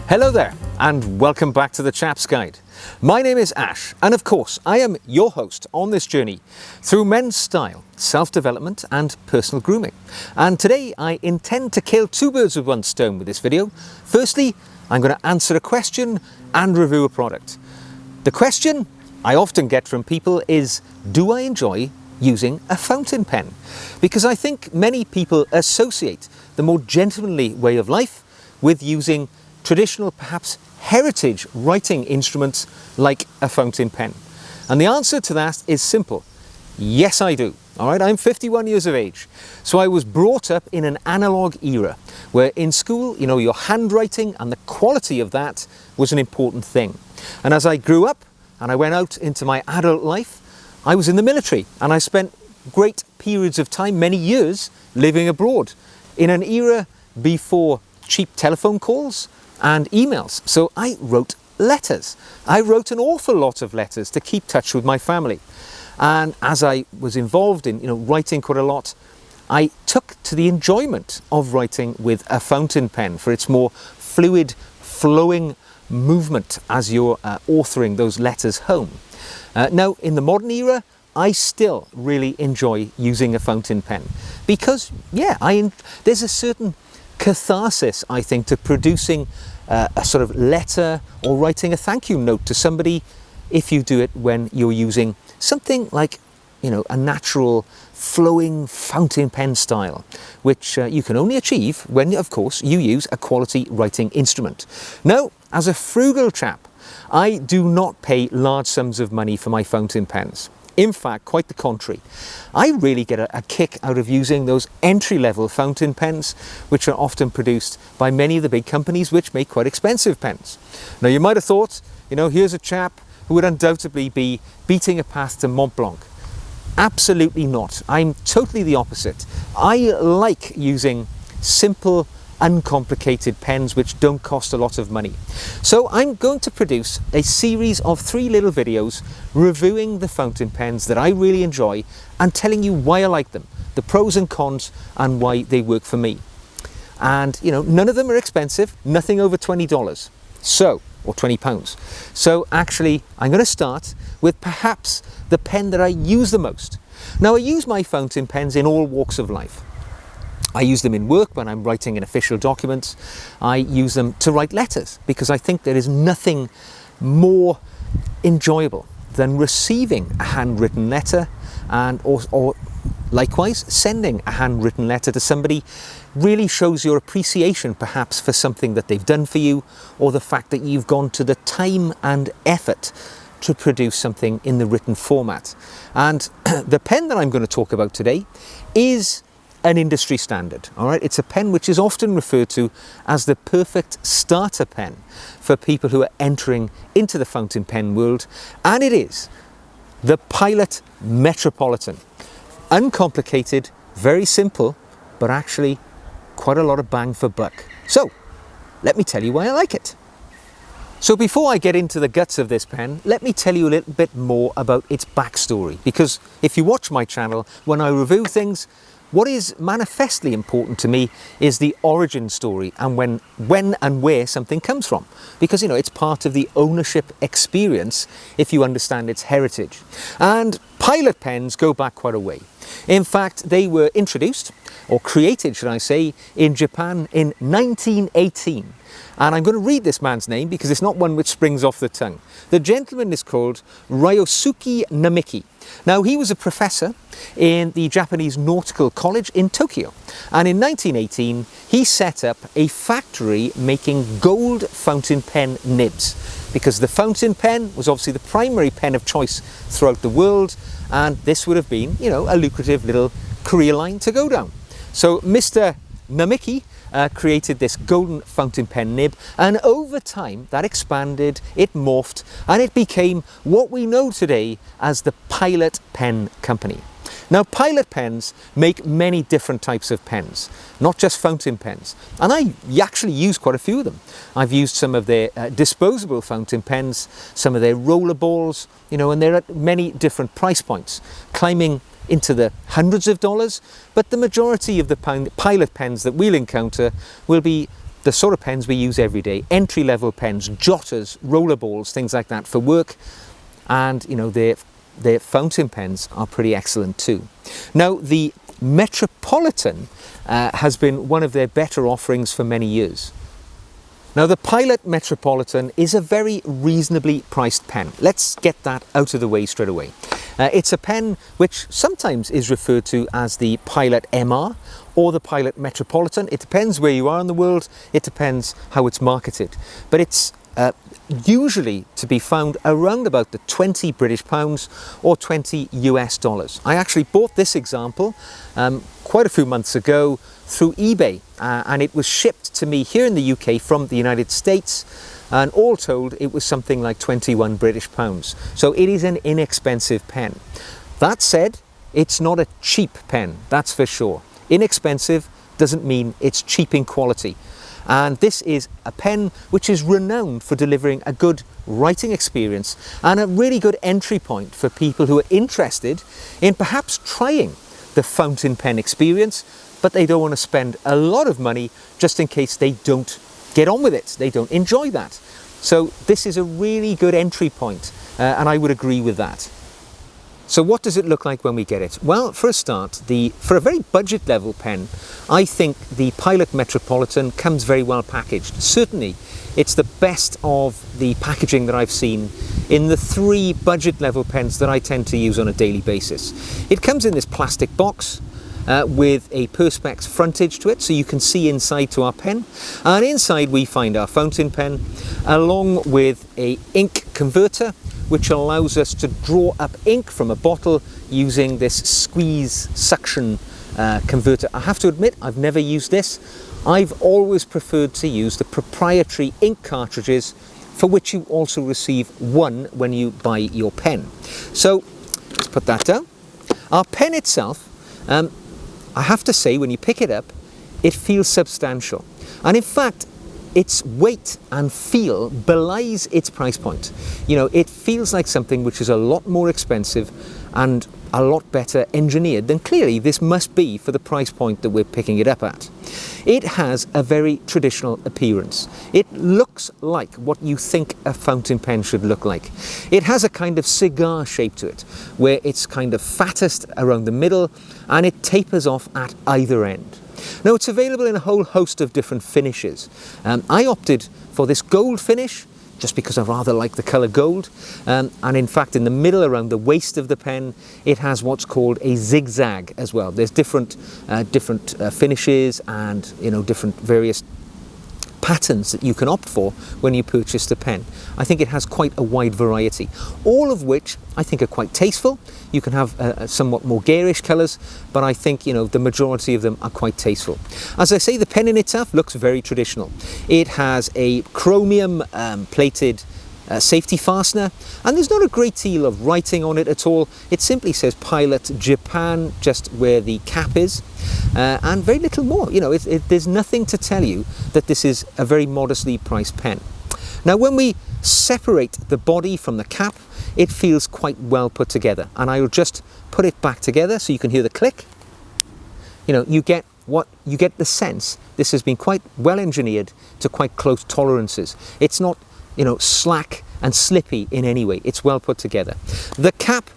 Hello there, and welcome back to the Chap's Guide. My name is Ash, and of course, I am your host on this journey through men's style, self-development, and personal grooming. And today, I intend to kill two birds with one stone with this video. Firstly, I'm going to answer a question and review a product. The question I often get from people is, do I enjoy using a fountain pen? Because I think many people associate the more gentlemanly way of life with using traditional, perhaps heritage writing instruments like a fountain pen. And the answer to that is simple. Yes, I do. All right, I'm 51 years of age. So I was brought up in an analog era where in school, your handwriting and the quality of that was an important thing. And as I grew up and I went out into my adult life, I was in the military and I spent great periods of time, many years, living abroad in an era before cheap telephone calls and emails. So I wrote letters. I wrote an awful lot of letters to keep touch with my family. And as I was involved in writing quite a lot, I took to the enjoyment of writing with a fountain pen for its more fluid, flowing movement as you're authoring those letters home. Now, in the modern era, I still really enjoy using a fountain pen because, there's a certain catharsis, I think, to producing a sort of letter or writing a thank you note to somebody if you do it when you're using something like, a natural flowing fountain pen style, which you can only achieve when, of course, you use a quality writing instrument. Now, as a frugal chap, I do not pay large sums of money for my fountain pens. In fact, quite the contrary. I really get a kick out of using those entry-level fountain pens, which are often produced by many of the big companies which make quite expensive pens. Now, you might have thought, here's a chap who would undoubtedly be beating a path to Mont Blanc. Absolutely not. I'm totally the opposite. I like using simple, uncomplicated pens which don't cost a lot of money. So I'm going to produce a series of 3 little videos reviewing the fountain pens that I really enjoy and telling you why I like them, the pros and cons, and why they work for me. And none of them are expensive, nothing over $20. Or £20. So actually, I'm going to start with perhaps the pen that I use the most. Now, I use my fountain pens in all walks of life. I use them in work when I'm writing in official documents. I use them to write letters because I think there is nothing more enjoyable than receiving a handwritten letter or likewise sending a handwritten letter to somebody really shows your appreciation perhaps for something that they've done for you, or the fact that you've gone to the time and effort to produce something in the written format. And the pen that I'm going to talk about today is an industry standard. All right, it's a pen which is often referred to as the perfect starter pen for people who are entering into the fountain pen world, and it is the Pilot Metropolitan. Uncomplicated, very simple, but actually quite a lot of bang for buck. So let me tell you why I like it. So before I get into the guts of this pen, let me tell you a little bit more about its backstory, because if you watch my channel, when I review things, what is manifestly important to me is the origin story and when and where something comes from. Because, it's part of the ownership experience if you understand its heritage. And Pilot pens go back quite a way. In fact, they were introduced, or created, should I say, in Japan in 1918. And I'm going to read this man's name because it's not one which springs off the tongue. The gentleman is called Ryosuke Namiki. Now, he was a professor in the Japanese Nautical College in Tokyo. And in 1918, he set up a factory making gold fountain pen nibs, because the fountain pen was obviously the primary pen of choice throughout the world. And this would have been, a lucrative little career line to go down. So Mr. Namiki created this golden fountain pen nib, and over time that expanded, it morphed, and it became what we know today as the Pilot Pen Company. Now, Pilot pens make many different types of pens, not just fountain pens, and I actually use quite a few of them. I've used some of their disposable fountain pens, some of their roller balls, and they're at many different price points, climbing into the hundreds of dollars, but the majority of the Pilot pens that we'll encounter will be the sort of pens we use every day, entry-level pens, jotters, rollerballs, things like that for work, and you know, their fountain pens are pretty excellent too. Now the Metropolitan has been one of their better offerings for many years. Now the Pilot Metropolitan is a very reasonably priced pen. Let's get that out of the way straight away. It's a pen which sometimes is referred to as the Pilot MR or the Pilot Metropolitan. It depends where you are in the world, it depends how it's marketed. But it's usually to be found around about the 20 British pounds or 20 US dollars. I actually bought this example quite a few months ago through eBay, and it was shipped to me here in the UK from the United States, and all told it was something like 21 British pounds. So it is an inexpensive pen. That said, it's not a cheap pen, that's for sure. Inexpensive doesn't mean it's cheap in quality. And this is a pen which is renowned for delivering a good writing experience and a really good entry point for people who are interested in perhaps trying the fountain pen experience, but they don't want to spend a lot of money just in case they don't get on with it, they don't enjoy that. So this is a really good entry point, and I would agree with that. So what does it look like when we get it? Well, for a start, for a very budget level pen, I think the Pilot Metropolitan comes very well packaged. Certainly, it's the best of the packaging that I've seen in the 3 budget level pens that I tend to use on a daily basis. It comes in this plastic box with a Perspex frontage to it, so you can see inside to our pen. And inside we find our fountain pen, along with a ink converter, which allows us to draw up ink from a bottle using this squeeze suction converter. I have to admit, I've never used this. I've always preferred to use the proprietary ink cartridges, for which you also receive one when you buy your pen. So let's put that down. Our pen itself, I have to say, when you pick it up, it feels substantial. And in fact, its weight and feel belies its price point. You know, it feels like something which is a lot more expensive and a lot better engineered than clearly this must be for the price point that we're picking it up at. It has a very traditional appearance. It looks like what you think a fountain pen should look like. It has a kind of cigar shape to it, where it's kind of fattest around the middle and it tapers off at either end. Now, it's available in a whole host of different finishes. I opted for this gold finish just because I rather like the colour gold, and in fact in the middle around the waist of the pen it has what's called a zigzag as well. There's different finishes and, you know, different various patterns that you can opt for when you purchase the pen. I think it has quite a wide variety, all of which I think are quite tasteful. You can have somewhat more garish colours, but I think, you know, the majority of them are quite tasteful. As I say, the pen in itself looks very traditional. It has a chromium plated safety fastener, and there's not a great deal of writing on it at all. It simply says Pilot Japan just where the cap is, and very little more. You know, there's nothing to tell you that this is a very modestly priced pen. Now, when we separate the body from the cap, it feels quite well put together, and I will just put it back together so you can hear the click. You know, you get the sense this has been quite well engineered to quite close tolerances. It's not, you know, slack and slippy in any way. It's well put together. The cap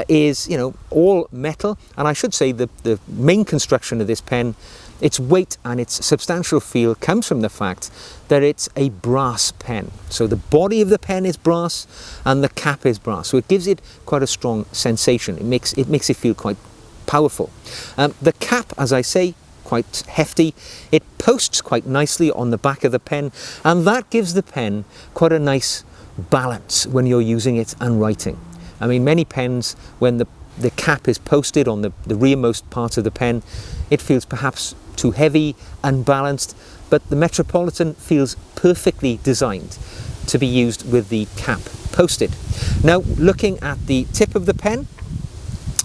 is, you know, all metal, and I should say the main construction of this pen, its weight and its substantial feel comes from the fact that it's a brass pen. So the body of the pen is brass and the cap is brass, so it gives it quite a strong sensation. It makes it feel quite powerful. The cap, as I say, quite hefty. It posts quite nicely on the back of the pen, and that gives the pen quite a nice balance when you're using it and writing. I mean, many pens, when the cap is posted on the rearmost part of the pen, it feels perhaps too heavy, unbalanced, but the Metropolitan feels perfectly designed to be used with the cap posted. Now, looking at the tip of the pen,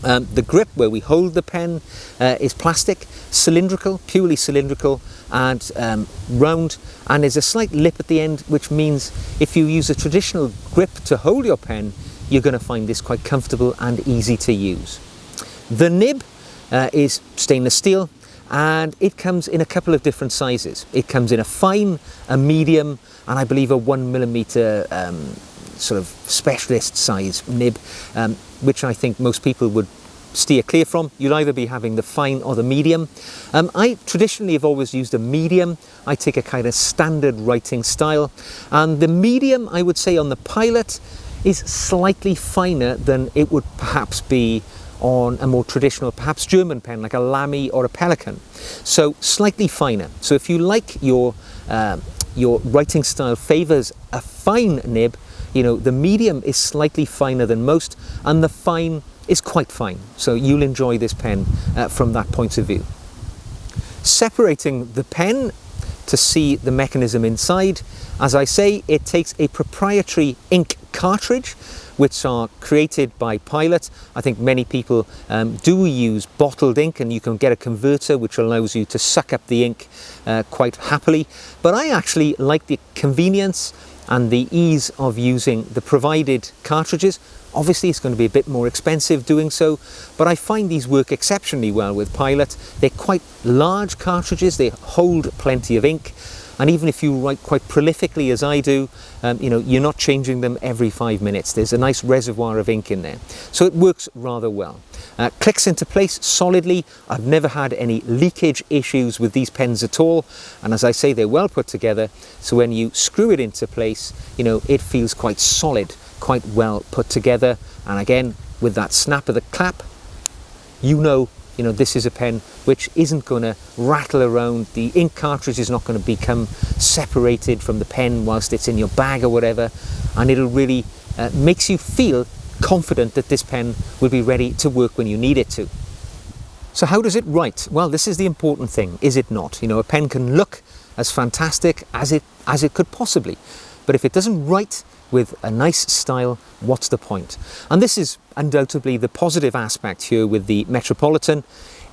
the grip where we hold the pen is plastic, cylindrical, purely cylindrical, and round, and there's a slight lip at the end, which means if you use a traditional grip to hold your pen, you're going to find this quite comfortable and easy to use. The nib is stainless steel, and it comes in a couple of different sizes. It comes in a fine, a medium, and I believe a 1mm sort of specialist size nib, which I think most people would steer clear from. You'll either be having the fine or the medium. I traditionally have always used a medium. I take a kind of standard writing style, and the medium, I would say, on the Pilot is slightly finer than it would perhaps be on a more traditional, perhaps German pen like a Lamy or a Pelikan. So slightly finer. So if you like your writing style favours a fine nib, you know, the medium is slightly finer than most, and the fine is quite fine. So you'll enjoy this pen from that point of view. Separating the pen to see the mechanism inside, as I say, it takes a proprietary ink cartridge, which are created by Pilot. I think many people do use bottled ink, and you can get a converter which allows you to suck up the ink quite happily. But I actually like the convenience and the ease of using the provided cartridges. Obviously it's going to be a bit more expensive doing so, but I find these work exceptionally well with Pilot. They're quite large cartridges, they hold plenty of ink, and even if you write quite prolifically as I do, you know, you're not changing them every 5 minutes. There's a nice reservoir of ink in there. So it works rather well. Clicks into place solidly. I've never had any leakage issues with these pens at all. And as I say, they're well put together. So when you screw it into place, you know, it feels quite solid, quite well put together. And again, with that snap of the clap, you know, this is a pen which isn't going to rattle around. The ink cartridge is not going to become separated from the pen whilst it's in your bag or whatever, and it'll really makes you feel confident that this pen will be ready to work when you need it to. So how does it write? Well, this is the important thing, is it not? A pen can look as fantastic as it could possibly, but if it doesn't write with a nice style, what's the point? And this is undoubtedly the positive aspect here with the Metropolitan.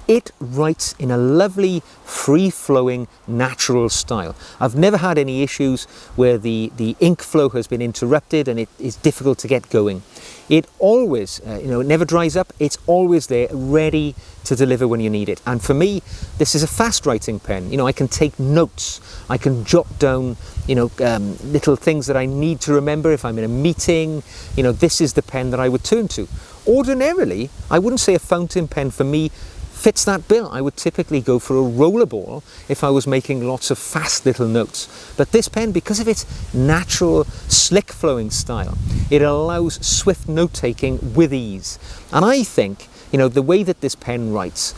It writes in a lovely, free-flowing, natural style. I've never had any issues where the ink flow has been interrupted and it is difficult to get going. It always, it never dries up. It's always there, ready to deliver when you need it. And for me, this is a fast-writing pen. I can take notes. I can jot down, little things that I need to remember if I'm in a meeting. This is the pen that I would turn to. Ordinarily, I wouldn't say a fountain pen for me fits that bill. I would typically go for a rollerball if I was making lots of fast little notes. But this pen, because of its natural, slick flowing style, it allows swift note-taking with ease. And I think, the way that this pen writes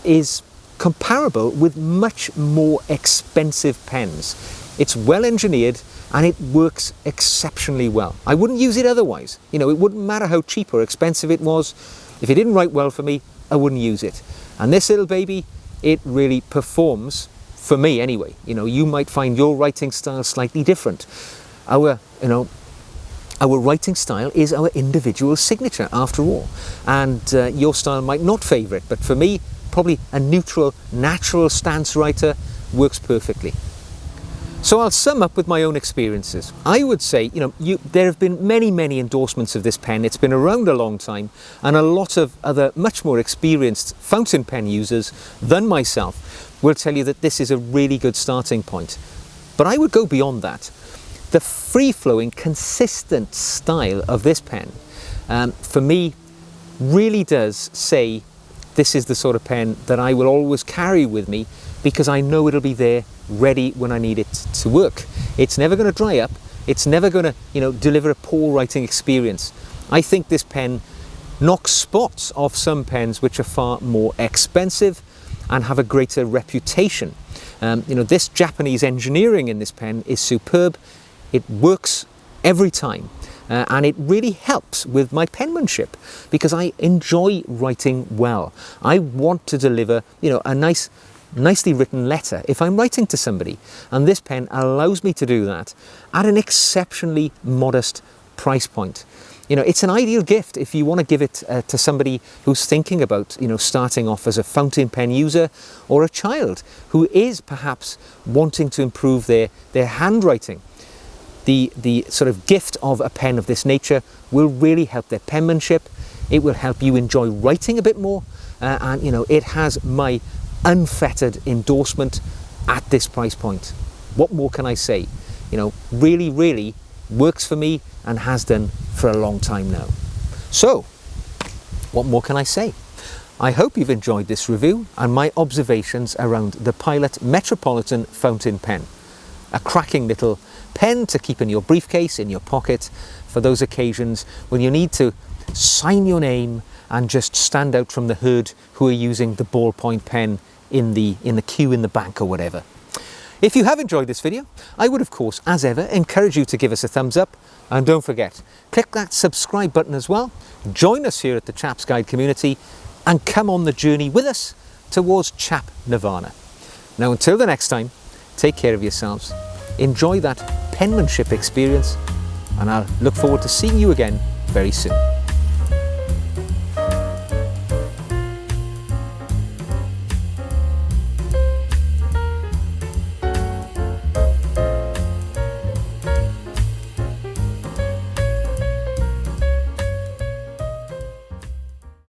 is comparable with much more expensive pens. It's well engineered and it works exceptionally well. I wouldn't use it otherwise. It wouldn't matter how cheap or expensive it was. If it didn't write well for me, I wouldn't use it. And this little baby, it really performs, for me anyway. You might find your writing style slightly different. Our writing style is our individual signature after all. And your style might not favour it, but for me, probably a neutral, natural stance writer works perfectly. So I'll sum up with my own experiences. I would say, there have been many, many endorsements of this pen. It's been around a long time, and a lot of other much more experienced fountain pen users than myself will tell you that this is a really good starting point. But I would go beyond that. The free-flowing, consistent style of this pen, for me, really does say this is the sort of pen that I will always carry with me, because I know it'll be there ready when I need it to work. It's never going to dry up. It's never going to, deliver a poor writing experience. I think this pen knocks spots off some pens which are far more expensive and have a greater reputation. This Japanese engineering in this pen is superb. It works every time. And it really helps with my penmanship because I enjoy writing well. I want to deliver, a nicely written letter if I'm writing to somebody, and this pen allows me to do that at an exceptionally modest price point. It's an ideal gift if you want to give it to somebody who's thinking about starting off as a fountain pen user, or a child who is perhaps wanting to improve their handwriting. The sort of gift of a pen of this nature will really help their penmanship. It will help you enjoy writing a bit more, and it has my unfettered endorsement at this price point. What more can I say? You know, really works for me and has done for a long time now. So, what more can I say? I hope you've enjoyed this review and my observations around the Pilot Metropolitan fountain pen. A cracking little pen to keep in your briefcase, in your pocket, for those occasions when you need to sign your name and just stand out from the herd who are using the ballpoint pen in the queue in the bank or whatever. If you have enjoyed this video, I would of course, as ever, encourage you to give us a thumbs up, and don't forget, click that subscribe button as well. Join us here at the Chap's Guide community and come on the journey with us towards Chap Nirvana. Now until the next time, take care of yourselves, enjoy that penmanship experience, and I'll look forward to seeing you again very soon.